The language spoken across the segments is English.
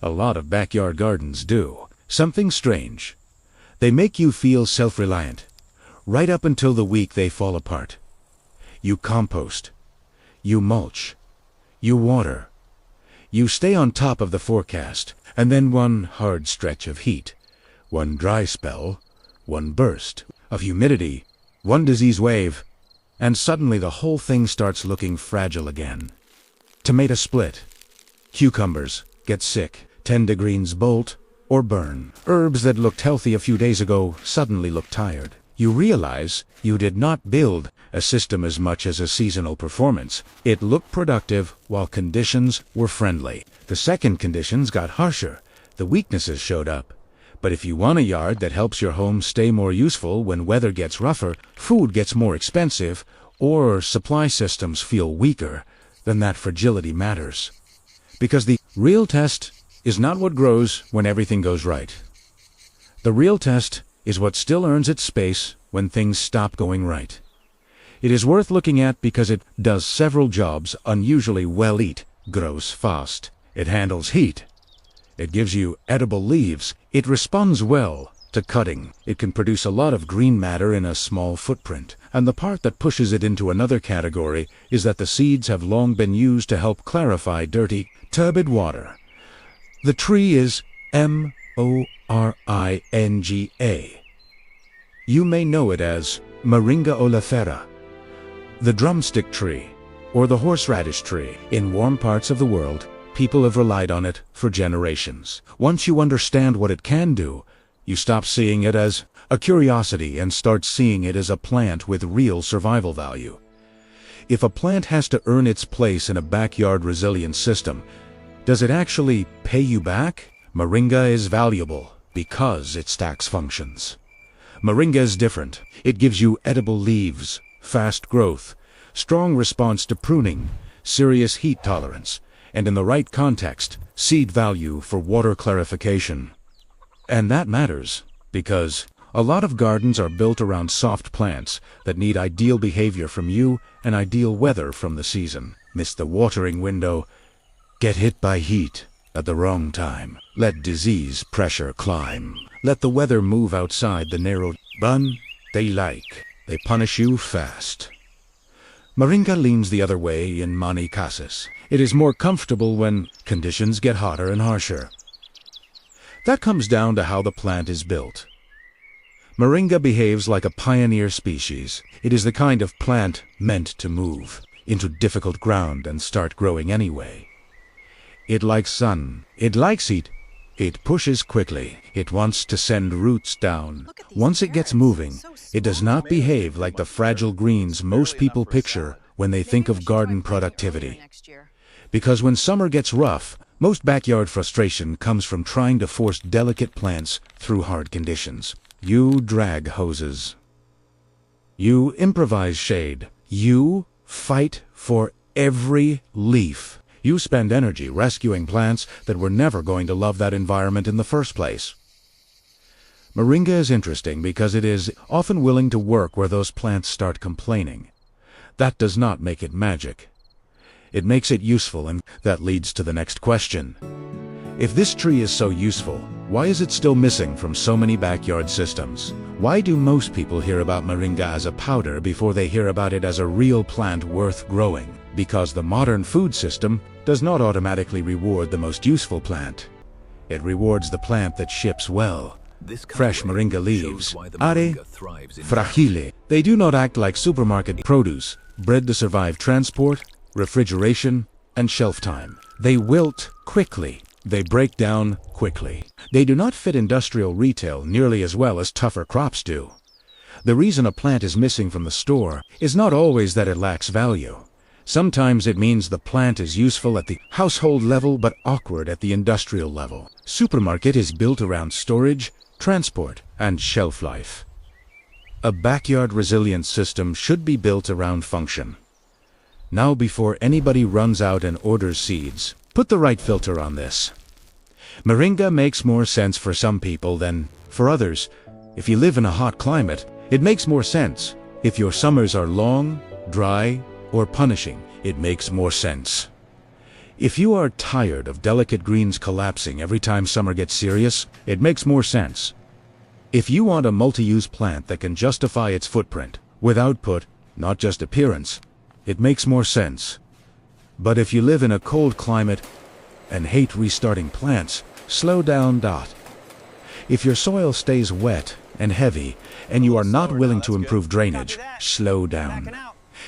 A lot of backyard gardens do. Something strange. They make you feel self-reliant, right up until the week they fall apart. You compost. You mulch. You water. You stay on top of the forecast, and then one hard stretch of heat, one dry spell, one burst of humidity, one disease wave, and suddenly the whole thing starts looking fragile again. Tomato split. Cucumbers get sick. Tender greens bolt or burn. Herbs that looked healthy a few days ago suddenly look tired. You realize you did not build a system as much as a seasonal performance. It looked productive while conditions were friendly. The second conditions got harsher. The weaknesses showed up. But if you want a yard that helps your home stay more useful when weather gets rougher, food gets more expensive, or supply systems feel weaker, then that fragility matters. Because the real test is not what grows when everything goes right. The real test is what still earns its space when things stop going right. It is worth looking at because it does several jobs unusually well. It grows fast. It handles heat. It gives you edible leaves. It responds well to cutting. It can produce a lot of green matter in a small footprint. And the part that pushes it into another category is that the seeds have long been used to help clarify dirty, turbid water. The tree is Moringa. You may know it as Moringa oleifera, the drumstick tree, or the horseradish tree. In warm parts of the world, people have relied on it for generations. Once you understand what it can do, you stop seeing it as a curiosity and start seeing it as a plant with real survival value. If a plant has to earn its place in a backyard resilience system, does it actually pay you back? Moringa is valuable because it stacks functions. Moringa is different. It gives you edible leaves, fast growth, strong response to pruning, serious heat tolerance, and in the right context, seed value for water clarification. And that matters, because a lot of gardens are built around soft plants that need ideal behavior from you and ideal weather from the season. Miss the watering window, get hit by heat at the wrong time. Let disease pressure climb. Let the weather move outside the narrow bun they like. They punish you fast. Moringa leans the other way in many cases. It is more comfortable when conditions get hotter and harsher. That comes down to how the plant is built. Moringa behaves like a pioneer species. It is the kind of plant meant to move into difficult ground and start growing anyway. It likes sun. It likes heat. It pushes quickly. It wants to send roots down. Once it gets moving, it does not behave like the fragile greens most people picture when they think of garden productivity. Because when summer gets rough, most backyard frustration comes from trying to force delicate plants through hard conditions. You drag hoses. You improvise shade. You fight for every leaf. You spend energy rescuing plants that were never going to love that environment in the first place. Moringa is interesting because it is often willing to work where those plants start complaining. That does not make it magic. It makes it useful, and that leads to the next question. If this tree is so useful, why is it still missing from so many backyard systems? Why do most people hear about Moringa as a powder before they hear about it as a real plant worth growing? Because the modern food system does not automatically reward the most useful plant. It rewards the plant that ships well. Fresh Moringa leaves, are fragile. They do not act like supermarket produce, bred to survive transport, refrigeration, and shelf time. They wilt quickly. They break down quickly. They do not fit industrial retail nearly as well as tougher crops do. The reason a plant is missing from the store is not always that it lacks value. Sometimes it means the plant is useful at the household level but awkward at the industrial level. Supermarket is built around storage, transport, and shelf life. A backyard resilience system should be built around function. Now, before anybody runs out and orders seeds, put the right filter on this. Moringa makes more sense for some people than for others. If you live in a hot climate, it makes more sense. If your summers are long, dry, or punishing, it makes more sense. If you are tired of delicate greens collapsing every time summer gets serious, it makes more sense. If you want a multi-use plant that can justify its footprint, with output, not just appearance, it makes more sense. But if you live in a cold climate and hate restarting plants, slow down. If your soil stays wet and heavy and you are not willing to improve drainage, slow down.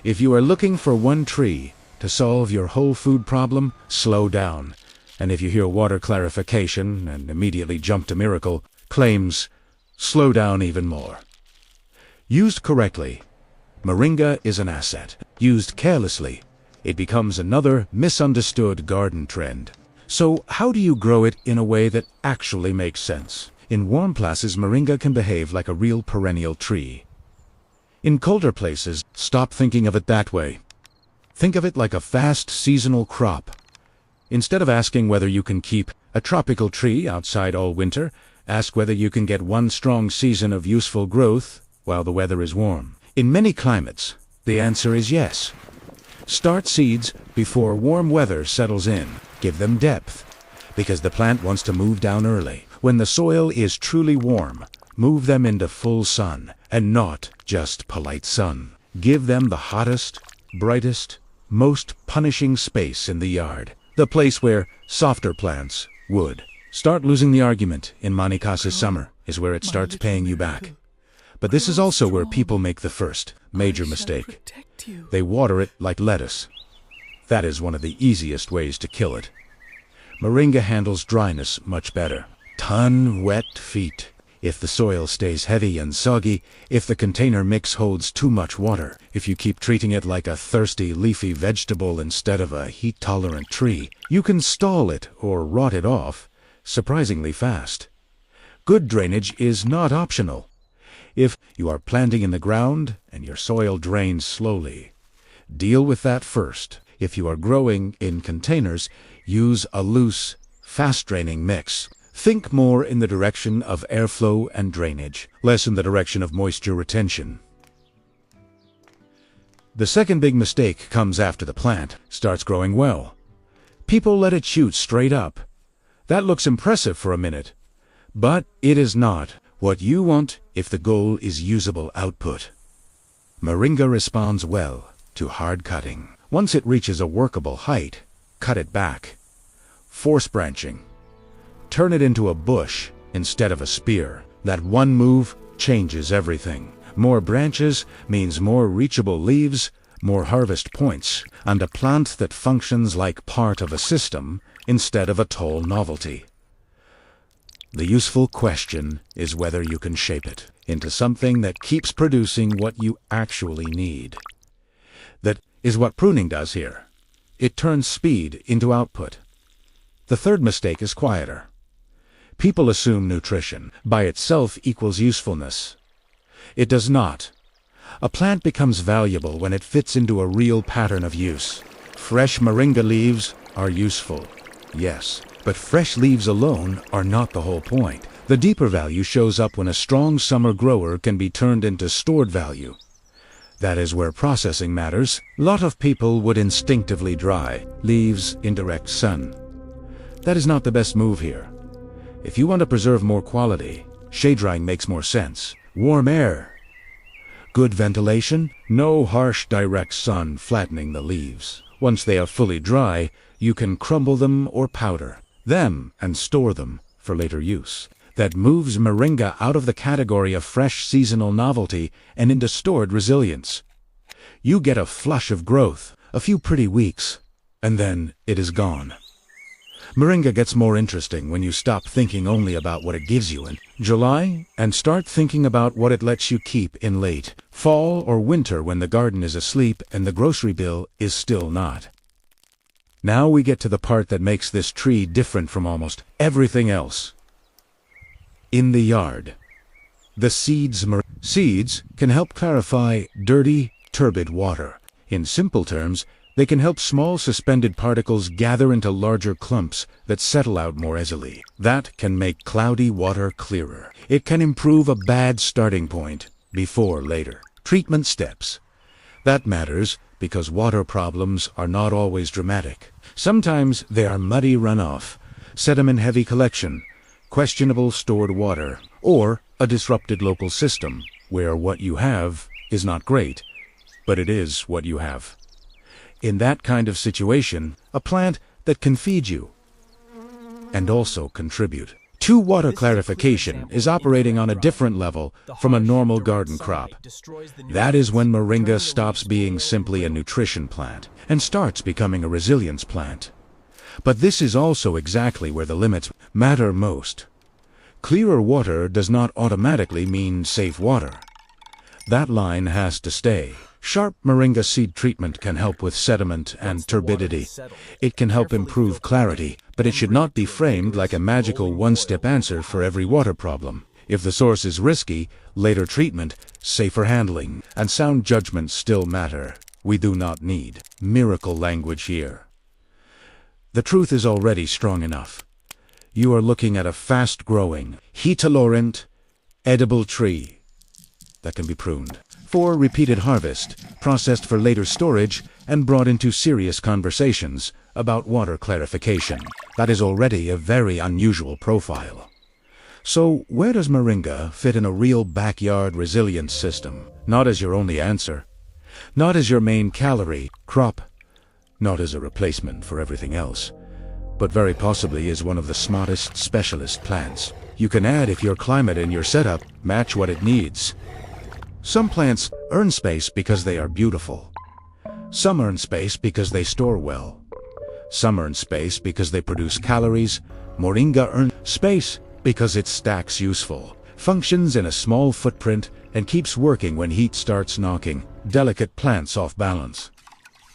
If you are looking for one tree to solve your whole food problem, slow down. And if you hear water clarification and immediately jump to miracle claims, slow down even more. Used correctly, Moringa is an asset. Used carelessly, it becomes another misunderstood garden trend. So how do you grow it in a way that actually makes sense? In warm places, Moringa can behave like a real perennial tree. In colder places, stop thinking of it that way. Think of it like a fast seasonal crop. Instead of asking whether you can keep a tropical tree outside all winter, ask whether you can get one strong season of useful growth while the weather is warm. In many climates, the answer is yes. Start seeds before warm weather settles in. Give them depth, because the plant wants to move down early. When the soil is truly warm, move them into full sun, and not just polite sun. Give them the hottest, brightest, most punishing space in the yard. The place where softer plants would. Start losing the argument in Monikasa's summer is where it starts paying you back. But this is also where people make the first major mistake. They water it like lettuce. That is one of the easiest ways to kill it. Moringa handles dryness much better. Ton wet feet. If the soil stays heavy and soggy, if the container mix holds too much water, if you keep treating it like a thirsty leafy vegetable instead of a heat-tolerant tree, you can stall it or rot it off surprisingly fast. Good drainage is not optional. If you are planting in the ground and your soil drains slowly, deal with that first. If you are growing in containers, use a loose, fast-draining mix. Think more in the direction of airflow and drainage, less in the direction of moisture retention. The second big mistake comes after the plant starts growing well. People let it shoot straight up. That looks impressive for a minute, but it is not what you want if the goal is usable output. Moringa responds well to hard cutting. Once it reaches a workable height, cut it back. Force branching. Turn it into a bush instead of a spear. That one move changes everything. More branches means more reachable leaves, more harvest points, and a plant that functions like part of a system instead of a tall novelty. The useful question is whether you can shape it into something that keeps producing what you actually need. That is what pruning does here. It turns speed into output. The third mistake is quieter. People assume nutrition by itself equals usefulness. It does not. A plant becomes valuable when it fits into a real pattern of use. Fresh moringa leaves are useful, yes, but fresh leaves alone are not the whole point. The deeper value shows up when a strong summer grower can be turned into stored value. That is where processing matters. A lot of people would instinctively dry leaves in direct sun. That is not the best move here. If you want to preserve more quality, shade drying makes more sense. Warm air. Good ventilation, no harsh direct sun flattening the leaves. Once they are fully dry, you can crumble them or powder them and store them for later use. That moves moringa out of the category of fresh seasonal novelty and into stored resilience. You get a flush of growth, a few pretty weeks, and then it is gone. Moringa gets more interesting when you stop thinking only about what it gives you in July and start thinking about what it lets you keep in late fall or winter when the garden is asleep and the grocery bill is still not. Now we get to the part that makes this tree different from almost everything else. In the yard. The seeds can help clarify dirty, turbid water. In simple terms, they can help small suspended particles gather into larger clumps that settle out more easily. That can make cloudy water clearer. It can improve a bad starting point before later. Treatment steps. That matters because water problems are not always dramatic. Sometimes they are muddy runoff, sediment-heavy collection, questionable stored water, or a disrupted local system where what you have is not great, but it is what you have. In that kind of situation, a plant that can feed you and also contribute to water clarification is operating on a different level from a normal garden crop. That is when Moringa stops being simply a nutrition plant and starts becoming a resilience plant. But this is also exactly where the limits matter most. Clearer water does not automatically mean safe water. That line has to stay. Sharp Moringa seed treatment can help with sediment and turbidity. It can help improve clarity, but it should not be framed like a magical one-step answer for every water problem. If the source is risky, later treatment, safer handling, and sound judgment still matter. We do not need miracle language here. The truth is already strong enough. You are looking at a fast-growing, heat-tolerant, edible tree that can be pruned for repeated harvest, processed for later storage, and brought into serious conversations about water clarification. That is already a very unusual profile. So where does Moringa fit in a real backyard resilience system? Not as your only answer, not as your main calorie crop, not as a replacement for everything else, but very possibly as one of the smartest specialist plants you can add if your climate and your setup match what it needs. Some plants earn space because they are beautiful. Some earn space because they store well. Some earn space because they produce calories. Moringa earns space because it stacks useful, functions in a small footprint, and keeps working when heat starts knocking delicate plants off balance.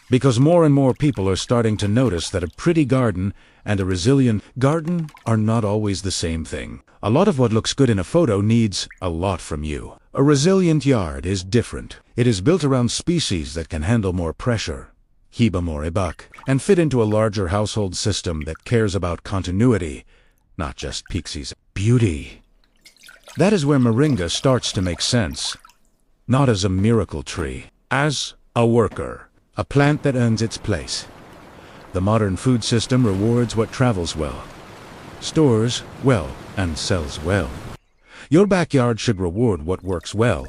Because more and more people are starting to notice that a pretty garden and a resilient garden are not always the same thing. A lot of what looks good in a photo needs a lot from you. A resilient yard is different. It is built around species that can handle more pressure, hiba morebak, and fit into a larger household system that cares about continuity, not just pixies. Beauty. That is where Moringa starts to make sense. Not as a miracle tree, as a worker, a plant that earns its place. The modern food system rewards what travels well, stores well, and sells well. Your backyard should reward what works well.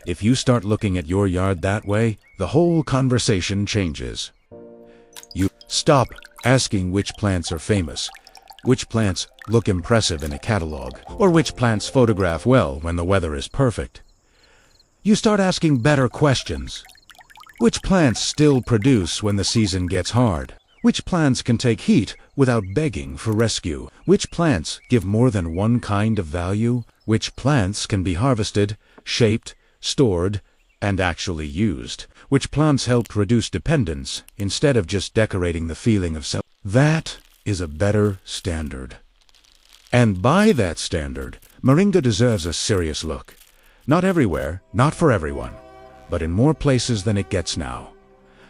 If you start looking at your yard that way, the whole conversation changes. You stop asking which plants are famous, which plants look impressive in a catalog, or which plants photograph well when the weather is perfect. You start asking better questions. Which plants still produce when the season gets hard? Which plants can take heat without begging for rescue? Which plants give more than one kind of value? Which plants can be harvested, shaped, stored, and actually used? Which plants help reduce dependence instead of just decorating the feeling of self? That is a better standard. And by that standard, Moringa deserves a serious look. Not everywhere, not for everyone, but in more places than it gets now.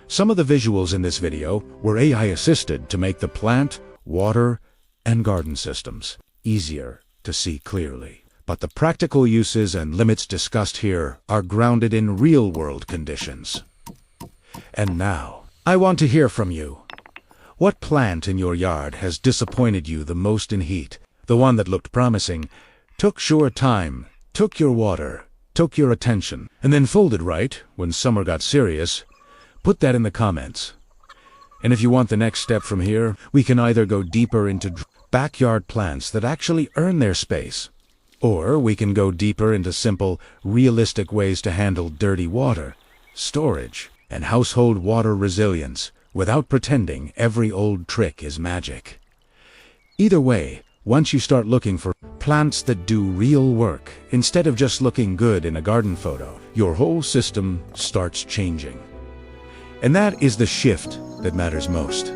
Some of the visuals in this video were AI assisted to make the plant, water, and garden systems easier to see clearly. But the practical uses and limits discussed here are grounded in real-world conditions. And now, I want to hear from you. What plant in your yard has disappointed you the most in heat? The one that looked promising, took your time, took your water, took your attention, and then folded right when summer got serious? Put that in the comments. And if you want the next step from here, we can either go deeper into backyard plants that actually earn their space, or we can go deeper into simple, realistic ways to handle dirty water, storage, and household water resilience without pretending every old trick is magic. Either way, once you start looking for plants that do real work, instead of just looking good in a garden photo, your whole system starts changing. And that is the shift that matters most.